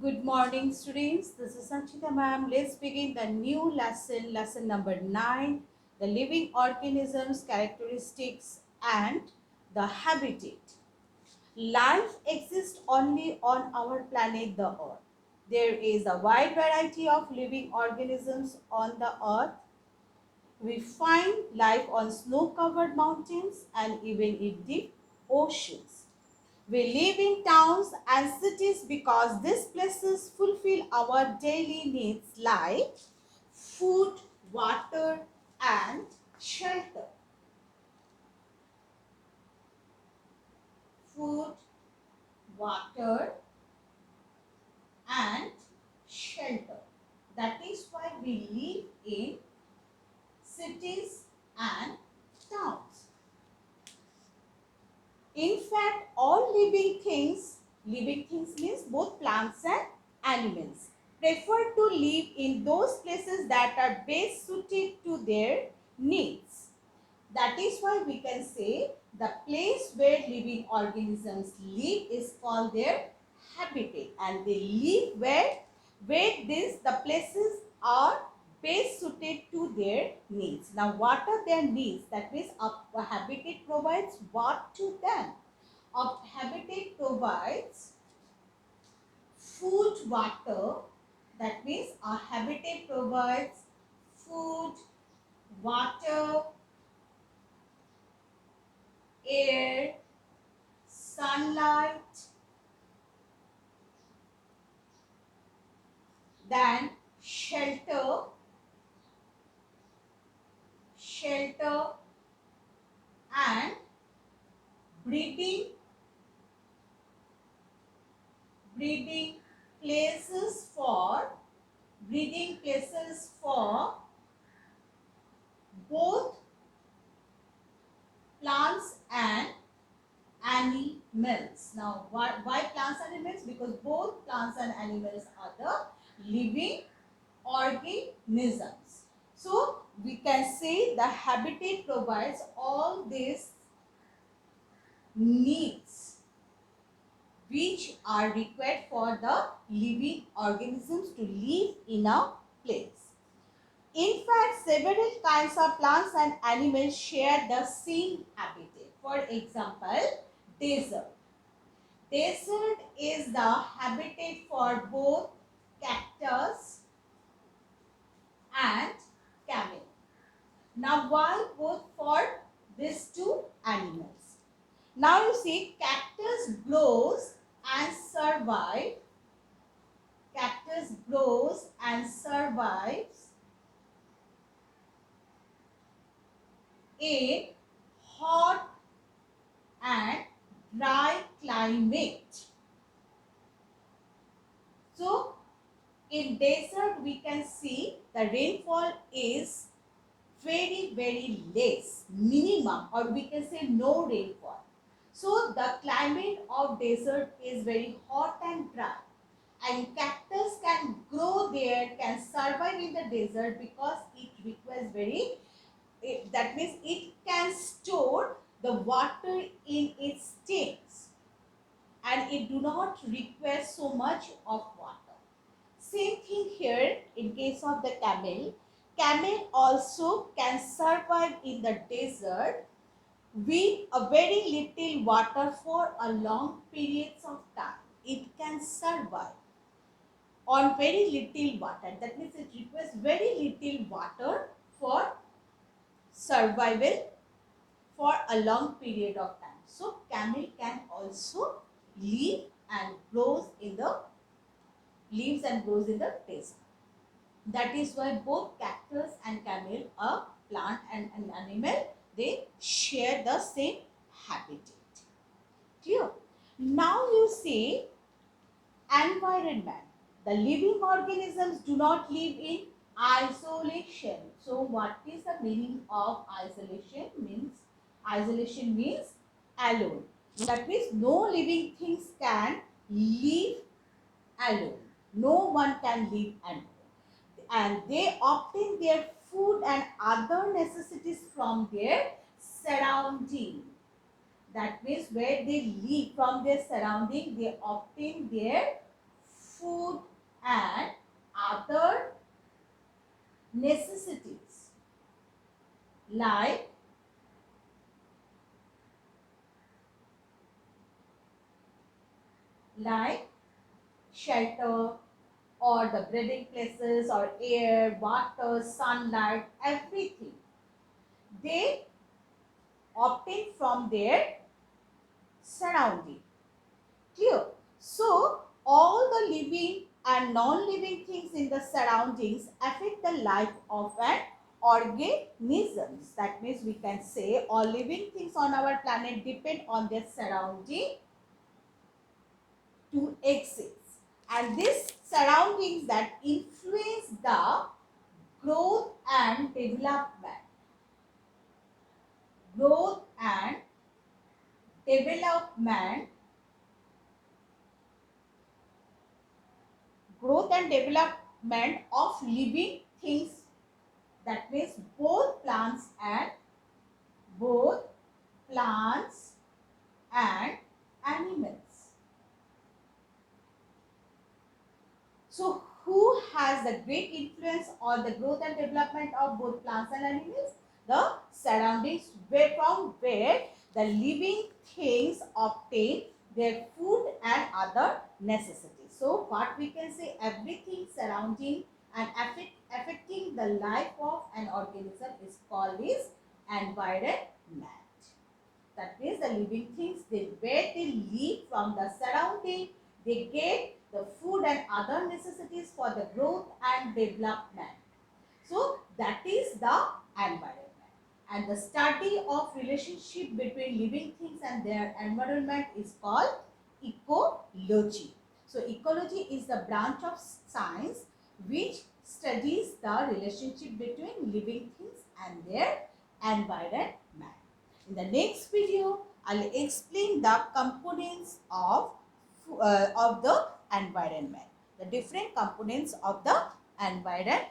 Good morning, students. This is Sanchita ma'am. Let's begin the new lesson number 9, the living organisms, characteristics, and the habitat. Life exists only on our planet, the Earth. There is a wide variety of living organisms on the Earth. We find life on snow-covered mountains and even in deep oceans. We live in towns and cities because these places fulfill our daily needs like food, water, and shelter. Food, water, and shelter. That is why we live in cities and towns. In fact, all living things means both plants and animals, prefer to live in those places that are best suited to their needs. That is why we can say the place where living organisms live is called their habitat, and they live where the places are best suited to their needs. Now, what are their needs? That means a habitat provides what to them? A habitat provides food, water. That means a habitat provides food, water, air, sunlight, then shelter and breeding, breeding places for breeding places for both plants and animals. Now, why plants and animals? Because both plants and animals are the living organisms. So, we can say the habitat provides all these needs which are required for the living organisms to live in a place. In fact, several kinds of plants and animals share the same habitat. For example, desert. Desert is the habitat for both cactus and camel. Now, why both for these two animals? Now you see, cactus grows and survive. Cactus grows and survives in hot and dry climate. So, in desert we can see the rainfall is very less, minimum, or we can say no rainfall. So, the climate of desert is very hot and dry, and cactus can grow there, can survive in the desert because it requires that means it can store the water in its stems, and it do not require so much of water. Same thing here in case of the camel. Camel also can survive in the desert with a very little water for a long periods of time. It can survive on very little water. That means it requires very little water for survival for a long period of time. So camel can also live and grows in the lives and grows in the desert. That is why both cactus and camel, a plant and an animal, they share the same habitat. Clear? Now you see environment. The living organisms do not live in isolation. So what is the meaning of isolation? Isolation means alone. That means no living things can live alone. No one can live alone. And they obtain their food and other necessities from their surrounding. That means where they live, from their surrounding, they obtain their food and other necessities like shelter or the breeding places or air, water, sunlight, everything they obtain from their surrounding. Clear? So, all the living and non-living things in the surroundings affect the life of an organisms. That means we can say all living things on our planet depend on their surrounding to exist. And these surroundings that influence the growth and development. Growth and development of living things, that means both plants and animals. So who has the great influence on the growth and development of both plants and animals? The surroundings from where the living things obtain their food and other necessities. So what we can say, everything surrounding and affecting the life of an organism is called is environment. That means the living things, where they live from the surrounding, they get the food and other necessities for the growth and development. So that is the environment. And the study of relationship between living things and their environment is called ecology. So ecology is the branch of science which studies the relationship between living things and their environment. In the next video, I'll explain the components of the environment, the different components of the environment.